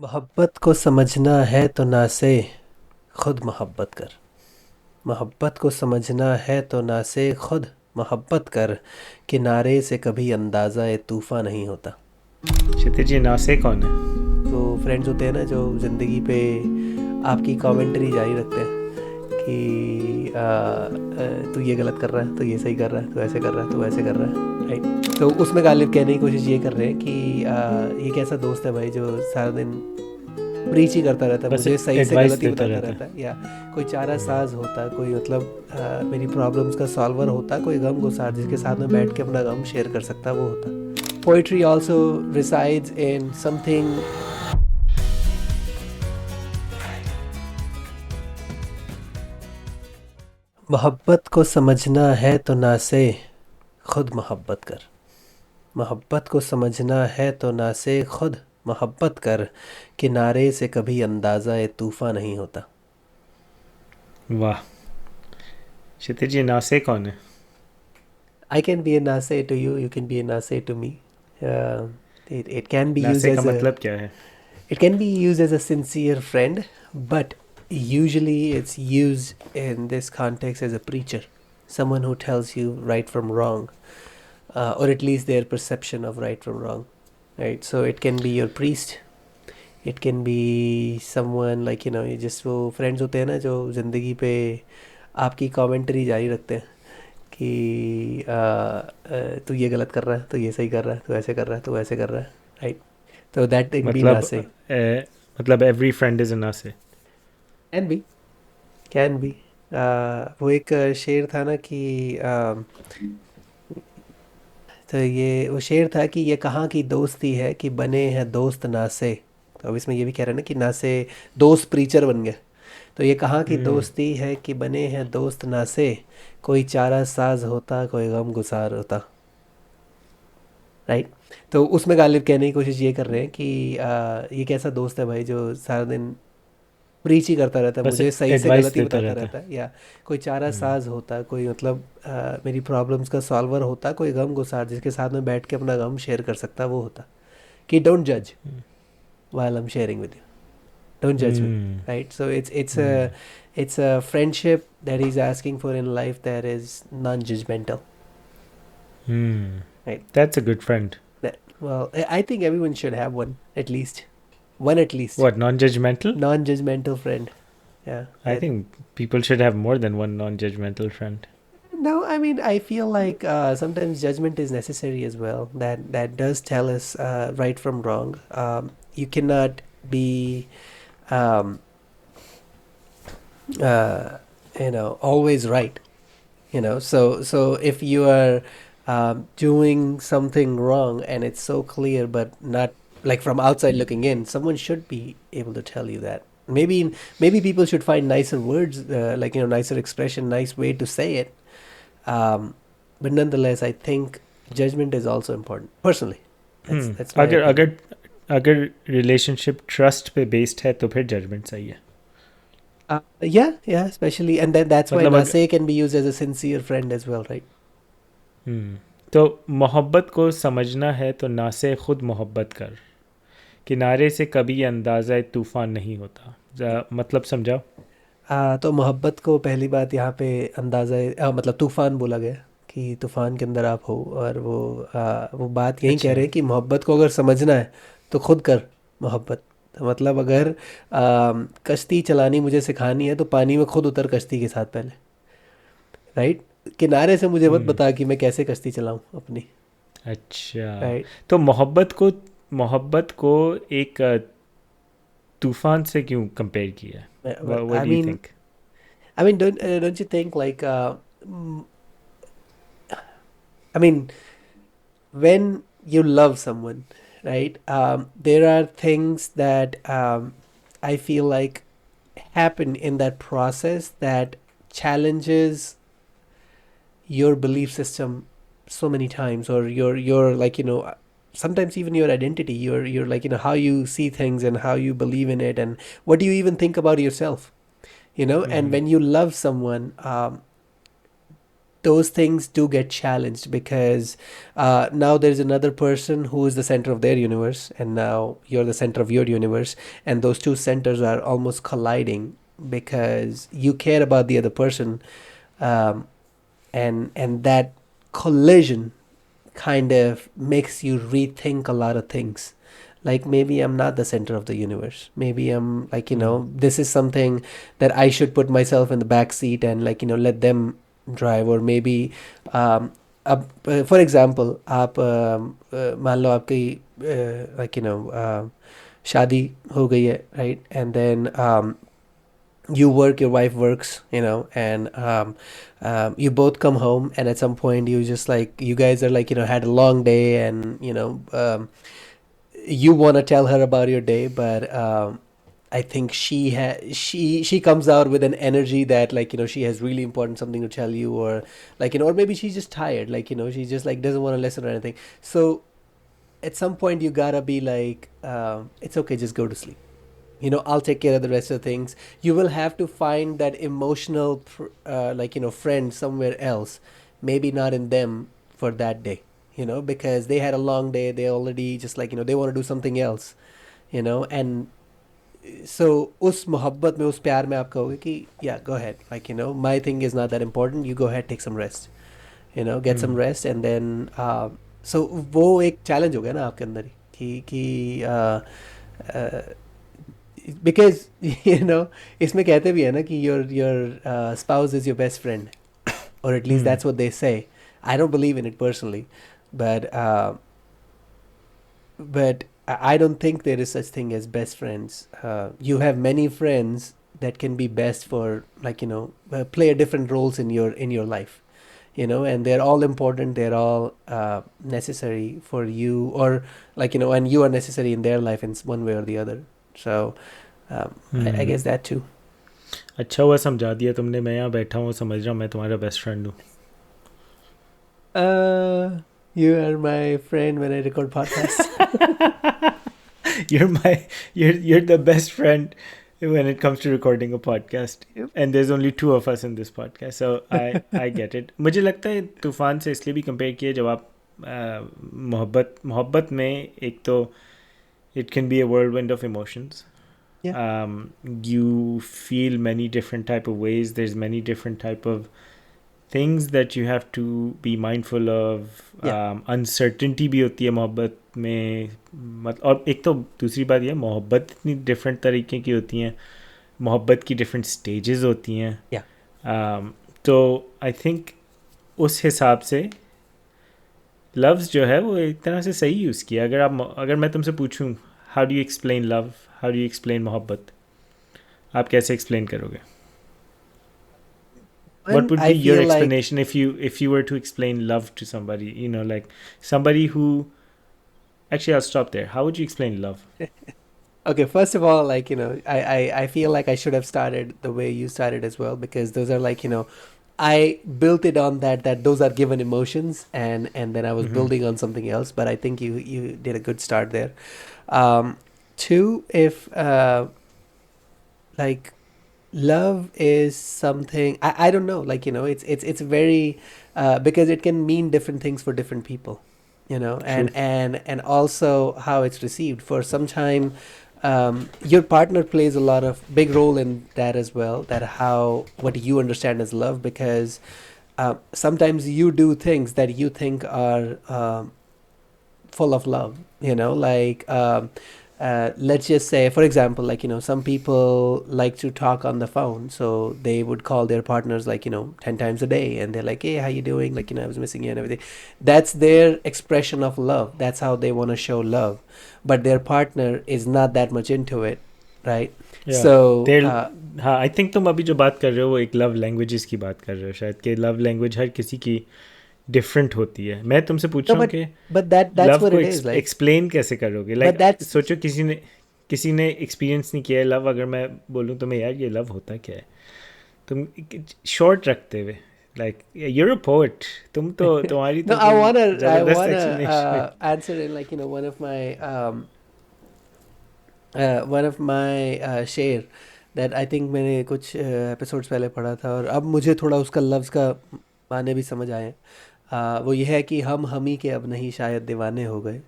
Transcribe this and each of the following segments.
मोहब्बत को समझना है तो ना से खुद मोहब्बत कर। मोहब्बत को समझना है तो ना से खुद मोहब्बत कर। किनारे से कभी अंदाज़ा ए तूफ़ान नहीं होता। क्षितिज जी नासे कौन है? तो फ्रेंड्स होते हैं ना जो ज़िंदगी पे आपकी कमेंट्री जारी रखते हैं कि तू ये गलत कर रहा है, तू ये सही कर रहा है, तू ऐसे कर रहा है, तू ऐसे कर रहा है, राइट। तो उसमें गालिब कहने की कोशिश ये कर रहे हैं कि ये कैसा दोस्त है भाई जो सारा दिन प्रीच ही करता रहता है, बस मुझे सही से एडवाइस गलत ही देता बताता रहता रहता है। है, या कोई चारा साज होता, कोई मतलब मेरी प्रॉब्लम्स का सॉल्वर होता, कोई गम गुसार जिसके साथ में बैठ के अपना गम शेयर कर सकता वो होता। Poetry also resides in something. मोहब्बत को समझना है तो ना से खुद मोहब्बत कर। मोहब्बत को समझना है तो ना से खुद मोहब्बत कर। किनारे से कभी अंदाज़ा ए तूफ़ान नहीं होता। वाह। क्षितिज जी नासे कौन है? I can be a nase to you, you can be a nase to me. Uh, it can be used नासे का as a मतलब क्या है? it can be used as a sincere friend, but usually it's used in this context as a preacher, someone who tells you right from wrong, or at least their perception of right from wrong, right? So it can be your priest, it can be someone like ये just वो friends होते हैं ना जो ज़िंदगी पे आपकी commentary जारी रखते हैं कि तू ये गलत कर रहा है, तू ये सही कर रहा है, तू ऐसे कर रहा है, तू ऐसे कर रहा है, राइट। तो दैट कैन बी मतलब नासे। मतलब एवरी फ्रेंड इज अ नासे। Can be, can be. वो एक शेर था ना कि तो ये वो शेर था कि ये कहाँ की दोस्ती है कि बने हैं दोस्त नासे। तो अब इसमें ये भी कह रहे हैं ना कि नासे दोस्त प्रीचर बन गए। तो ये कहाँ की हम्म। दोस्ती है कि बने हैं दोस्त नासे। कोई चारा साज होता, कोई गम गुसार होता, राइट। तो उसमें गालिब कहने की कोशिश ये कर रहे हैं कि ये कैसा दोस्त है भाई जो सारा दिन प्रीच ही करता रहता है, बस मुझे सही से एडवाइस गलत ही देता बताता रहता है। रहता है, या कोई चारा हम्म। साज होता, कोई मतलब मेरी प्रॉब्लम्स का सॉल्वर होता, कोई गम गुसार जिसके साथ में बैठ के अपना गम शेयर कर सकता वो होता। कि डोंट जज while I'm sharing with you, don't judge me, hmm. right? So it's a hmm. it's a friendship that he's asking for in life that is non-judgmental, hmm. right? That's a good friend. That, well, I think everyone should have one at least, one at least what non judgemental? non-judgmental friend. Yeah, I that. Think people should have more than one non judgemental friend. No, I mean, I feel like sometimes judgment is necessary as well. That does tell us right from wrong. You cannot be, um, uh, always right. So if you are doing something wrong and it's so clear, but not like from outside looking in, someone should be able to tell you that. Maybe people should find nicer words, like nicer expression, nice way to say it. Um, but nonetheless, I think judgment is also important. Personally, that's my अगर opinion. अगर अगर relationship trust पे based है तो फिर judgement सही है। Yeah, especially, and then that's why मतलब Nase can be used as a sincere friend as well, right? तो मोहब्बत को समझना है तो ना से खुद मोहब्बत कर। किनारे से कभी अंदाज़ा तूफ़ान नहीं होता। मतलब समझाओ। तो मोहब्बत को पहली बात यहाँ पे अंदाज़ा मतलब तूफ़ान बोला गया कि तूफ़ान के अंदर आप हो, और वो बात यही कह अच्छा। रहे हैं कि मोहब्बत को अगर समझना है तो खुद कर मोहब्बत। तो मतलब अगर कश्ती चलानी मुझे सिखानी है तो पानी में खुद उतर कश्ती के साथ पहले, राइट। किनारे से मुझे मत हम्म। बता कि मैं कैसे कश्ती चलाऊँ अपनी, अच्छा। राइट। तो मोहब्बत को एक तूफ़ान से क्यों कंपेयर किया है? What I do you mean think? I mean don't you think like I mean when you love someone, right? There are things that I feel like happen in that process that challenges your belief system so many times, or your like sometimes even your identity, your like how you see things and how you believe in it and what do you even think about yourself. And when you love someone, those things do get challenged because now there's another person who is the center of their universe, and now you're the center of your universe, and those two centers are almost colliding because you care about the other person, um, and that collision kind of makes you rethink a lot of things. Like maybe I'm not the center of the universe. Maybe I'm like, this is something that I should put myself in the back seat and like, let them drive. Or maybe अब for example आप मान लो आपकी like शादी हो गई है, right? And then you work, your wife works, and you both come home, and at some point you just like, you guys are like, had a long day, and you want to tell her about your day, but I think she comes out with an energy that like, she has really important something to tell you, or like, or maybe she's just tired, like, she just like doesn't want to listen or anything. So at some point you gotta be like, it's okay, just go to sleep. I'll take care of the rest of the things. You will have to find that emotional like, friend somewhere else, maybe not in them for that day, because they had a long day, they already just like, they want to do something else, and so उस मोहब्बत में, उस प्यार में आप कहोगे कि yeah, go ahead, like, my thing is not that important, you go ahead, take some rest, get some rest, and then so वो एक चैलेंज हो गया ना आपके अंदर ही कि because इसमें कहते भी है ना कि your spouse is your best friend, or at least that's what they say. I don't believe in it personally, but I don't think there is such thing as best friends. You have many friends that can be best for like, play different roles in your life, and they're all important, they're all necessary for you, or like, and you are necessary in their life in one way or the other. So I guess that too. अच्छा हुआ समझा दिया तुमने, मैं यहाँ बैठा हूँ समझ रहा हूँ मैं तुम्हारा बेस्ट फ्रेंड हूँ. You are my friend when I record podcasts. You're the best friend when it comes to recording a podcast. Yep. And there's only two of us in this podcast, so I get it. मुझे लगता है तूफान से इसलिए भी compare किया जब आप मोहब्बत में एक तो it can be a whirlwind of emotions. Yeah. You feel many different type of ways. There's many different type of things that you have to be mindful of. Yeah. Uncertainty भी होती है मोहब्बत में. और एक तो दूसरी बात ये, मोहब्बत इतनी डिफरेंट तरीके की होती हैं, मोहब्बत की डिफरेंट स्टेजेस होती हैं. Yeah. तो आई थिंक उस हिसाब से लव्स जो है वो एक तरह से सही यूज़ किया. अगर मैं तुमसे पूछूं how do you explain love, how do you explain मोहब्बत, आप कैसे एक्सप्लेन करोगे? What would be your explanation if you were to explain love to somebody, like somebody who, actually I'll stop there. How would you explain love? Okay, first of all, like, I feel like I should have started the way you started as well, because those are like, I built it on that those are given emotions, and then I was building on something else, but I think you did a good start there. Two, if like love is something, I don't know, like, it's very because it can mean different things for different people, and also how it's received. For some time, your partner plays a lot of big role in that as well, that what you understand as love, because sometimes you do things that you think are full of love, like let's just say, for example, like, some people like to talk on the phone, so they would call their partners like, 10 times a day, and they're like, hey, how you doing, like, I was missing you and everything. That's their expression of love, that's how they want to show love, but their partner is not that much into it, right? Yeah. So हाँ, I think तुम अभी जो बात कर रहे हो वो एक लव लैंग्वेजेस की बात कर रहे हो शायद, कि लव लैंग्वेज हर किसी की डिफरेंट होती है. मैं तुमसे पूछ रहा हूँ कि that's what it is, like, explain कैसे करोगे? लाइक सोचो किसी ने एक्सपीरियंस नहीं किया है लव, अगर मैं बोलूँ तुम्हें यार ये लव होता क्या है, तुम शॉर्ट रखते हुए, लाइक you're a poet, तुम तो तुम्हारी no, I wanna answer in like, one of my शेर that I think मैंने कुछ एपिसोड्स पहले पढ़ा था, और अब मुझे थोड़ा उसका लफ्ज़ का माने भी समझ आए हैं। वो ये है कि हम ही के अब नहीं शायद दीवाने हो गए,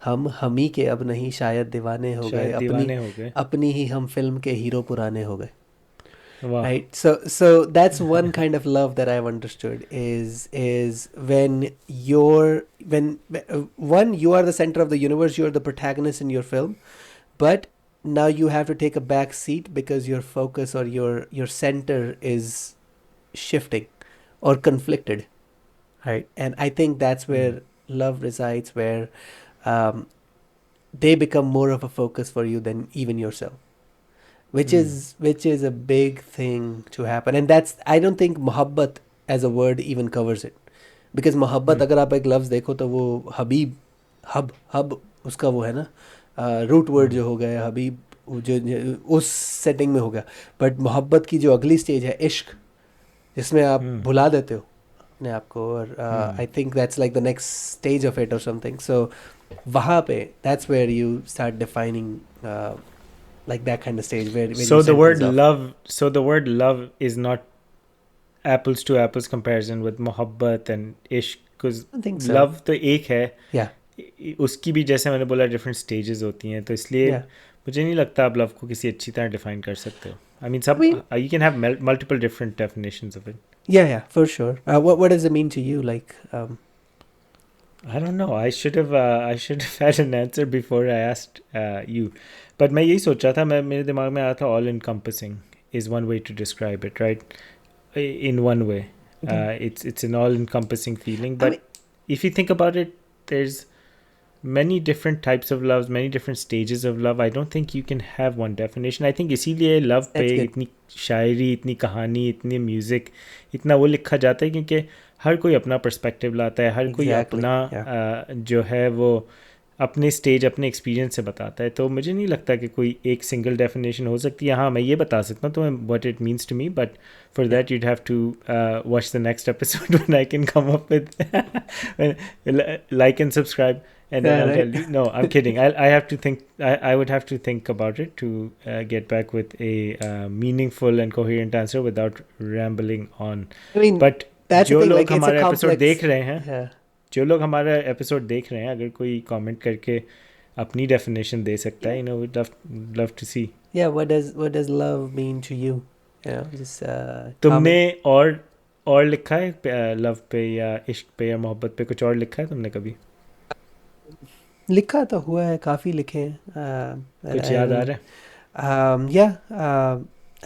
हम ही के अब नहीं शायद दीवाने हो गए, शायद अपनी दीवाने हो गए। अपनी ही हम फिल्म के हीरो पुराने हो गए। वाह। Right, so that's one kind of love that I've understood is when one, you are the center of the universe, you're the protagonist in your film, but now you have to take a back seat because your focus or your center is shifting or conflicted, right? And I think that's Hmm. where love resides, where um, they become more of a focus for you than even yourself, which Hmm. is a big thing to happen. And that's, I don't think mohabbat as a word even covers it, because Hmm. mohabbat अगर आप एक लफ्ज़ देखो तो वो हबीब, hub hub उसका वो है ना, रूट वर्ड Hmm. जो हो गया हबीब, जो उस सेटिंग में हो गया। बट मोहब्बत की जो अगली स्टेज है इश्क, जिसमें आप Hmm. भुला देते हो अपने आप को, और Hmm. I think that's like the next stage of it और समथिंग। सो वहाँ पे that's where you start defining like that kind of stage where you So the set word these off. love, so the word love is not apples to apples comparison with mohabbat and ishq, because I don't think so. love तो एक है, Yeah, उसकी भी जैसे मैंने बोला different stages होती हैं, तो इसलिए yeah. मुझे नहीं लगता आप लव को किसी अच्छी तरह डिफाइन कर सकते हो. आई मीन I सब, mean, you can have multiple different definitions of it. yeah, for sure. What does it mean to you? Like, I don't know. I should have had an answer before I asked you. But मैं यही सोच रहा था, मैं मेरे दिमाग में आया था all encompassing is one way to describe it, right? In one way, okay. it's an all encompassing feeling. I mean, But if you think about it, there's many different types of loves, many different stages of love. I don't think you can have one definition. I think इसीलिए love पे that's good. इतनी शायरी, इतनी कहानी, इतनी music, इतना वो लिखा जाता है, क्योंकि हर कोई अपना पर्सपेक्टिव लाता है, हर कोई Exactly. अपना Yeah. जो है वो अपने स्टेज, अपने एक्सपीरियंस से बताता है. तो मुझे नहीं लगता कि कोई एक सिंगल डेफिनेशन हो सकती है. हाँ, मैं ये बता सकता हूँ तुम्हें what it means to me, but for Yeah. That you'd have to watch the next episode when I can come up with like and subscribe. And then Yeah. I'll tell Right. you. No, I'm kidding. I have to think. I would have to think about it to get back with a meaningful and coherent answer without rambling on. I mean, But that's the जो thing. लोग Like, it's a हमारा episode complex. देख रहे हैं, Yeah. जो लोग हमारा episode देख रहे हैं, अगर कोई कमेंट करके अपनी डेफिनेशन दे सकता है, we'd love to see. Yeah. What does love mean to you? You know, just तुमने comment. और लिखा है लव पे या इश्क पे या मोहब्बत पे, कुछ और लिखा है तुमने कभी? लिखा तो हुआ है, काफ़ी लिखे हैं. कुछ याद आ रहा है? Yeah.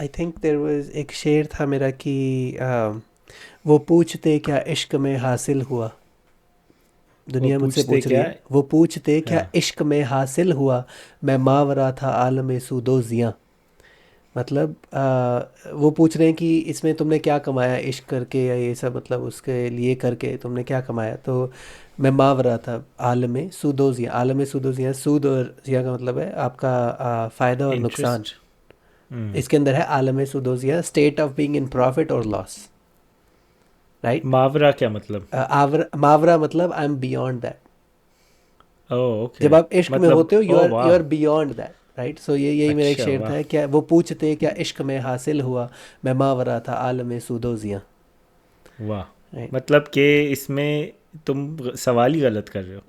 I think there was एक शेर था मेरा कि वो पूछते क्या इश्क में हासिल हुआ, वो दुनिया मुझसे पूछते पूछ रही क्या? है, वो पूछते क्या हाँ. इश्क में हासिल हुआ, मैं मावरा था आलम सूदो जियां. मतलब वो पूछ रहे हैं कि इसमें तुमने क्या कमाया इश्क करके या ये सब, मतलब उसके लिए करके तुमने क्या कमाया. तो मैं मावरा था आलम सूदो जियां. आलम सूदो जियां, सूद और जियां का मतलब है आपका फ़ायदा और नुकसान. इंटरेस्ट. इसके अंदर है आलम सूदो जियां, state of being in profit और लॉस, राइट. मावरा क्या मतलब? मावरा मतलब I am beyond that. Oh okay. जब आप इश्क में मतलब होते हो, ओह यू वाह. Are beyond that, right. So यही मेरा एक अच्छा शेर वाह. था, क्या वो पूछते क्या इश्क में हासिल हुआ, मैं मावरा था आलम सूदो जियां, वाह. राइट. मतलब कि इसमें तुम सवाल ही गलत कर रहे हो.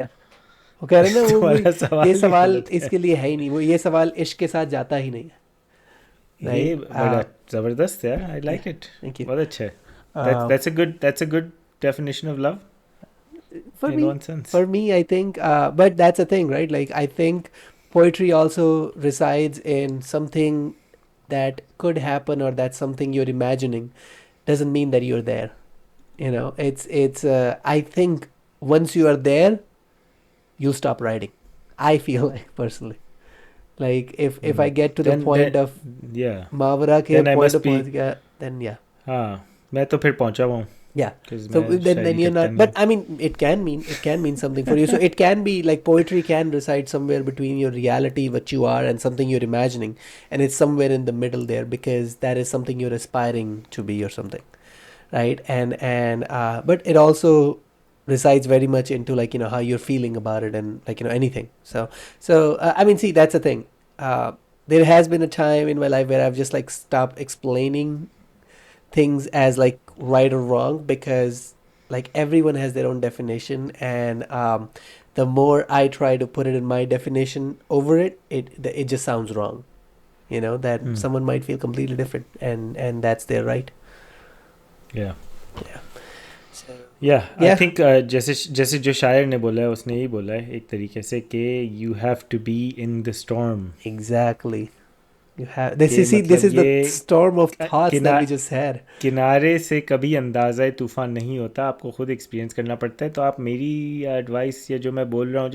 वो कह रहे हैं ना, वो तुम्हारा ये सवाल ही सवाल गलत है. इसके लिए है ही नहीं, वो ये सवाल इश्क के साथ जाता ही नहीं है, ये राइट. बड़ा ज़बरदस्त है. I like it. Thank you. बहुत अच्छा है. That's a good definition of love For in me, one sense. for me, I think, but that's the thing, right? Like, I think poetry also resides in something that could happen, or that's something you're imagining. Doesn't mean that you're there. You know, it's. I think once you are there, you stop writing. I feel like personally, like if I get to the Then point of yeah. Mavara ke Then I point must of be. पहुंच गया, then yeah. हाँ, मैं तो फिर पहुंचा हुआ हूँ, Yeah. because So मैं then शायरी you're करता not. नहीं But हूँ. I mean, it can mean something for you. So it can be like poetry can reside somewhere between your reality, what you are, and something you're imagining, and it's somewhere in the middle there, because that is something you're aspiring to be or something, right? And but it also resides very much into, like, how you're feeling about it, and, like, anything. So I mean, see, that's the thing. There has been a time in my life where I've just, like, stopped explaining things as like right or wrong, because like everyone has their own definition, and the more I try to put it in my definition over it, it just sounds wrong. You know that Hmm. someone might feel completely different, and that's their right. Yeah. Yeah. So या आई yeah, think जैसे जैसे जो शायर ने बोला है उसने यही बोला है एक तरीके से कि you have to be in the storm. exactly. You have this कि is, see, this मतलब is the ये storm of thoughts that किना we just had. किनारे से कभी अंदाज़ा तूफ़ान नहीं होता, आपको खुद एक्सपीरियंस करना पड़ता है. तो आप मेरी एडवाइस या जो मैं बोल रहा हूँ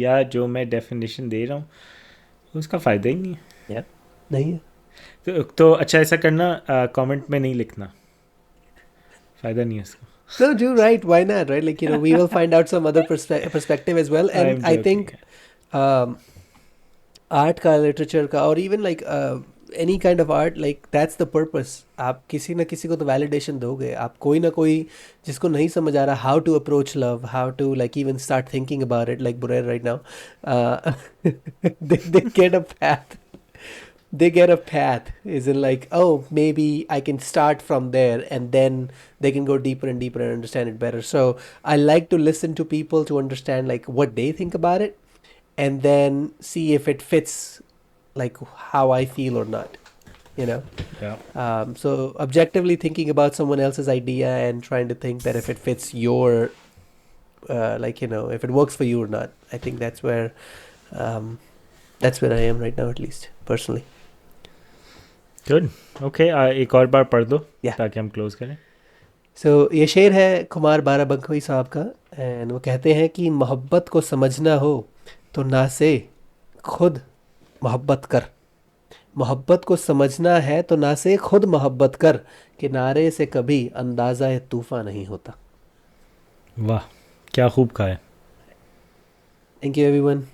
या जो मैं डेफिनेशन दे रहा हूँ उसका फ़ायदा ही नहीं है. Yeah. नहीं है. तो अच्छा ऐसा करना, कमेंट में नहीं लिखना, फ़ायदा नहीं है उसका. No, do right. Why not? Right? Like, we will find out some other perspective as well. I And am I joking. think um, art का, literature का, or even like any kind of art, like that's the purpose. आप किसी ना किसी को तो validation दोगे. आप कोई ना कोई जिसको नहीं समझ आ रहा how to approach love, how to like even start thinking about it, like Burair right now, they get a path. They get a path, is in like, oh, maybe I can start from there, and then they can go deeper and deeper and understand it better. So I like to listen to people to understand like what they think about it, and then see if it fits like how I feel or not, you know. Yeah. So objectively thinking about someone else's idea and trying to think that if it fits your like, if it works for you or not. I think um, that's where I am right now, at least personally. Good. Okay, एक और बार पढ़ दो Yeah. ताकि हम close करें. सो ये शेर है कुमार बाराबंकी साहब का, एंड वो कहते हैं कि मोहब्बत को समझना हो तो ना से खुद मोहब्बत कर. मोहब्बत को समझना है तो ना से खुद मोहब्बत कर, किनारे से कभी अंदाज़ा तूफ़ान नहीं होता. वाह, क्या खूब कहा है. Thank you everyone.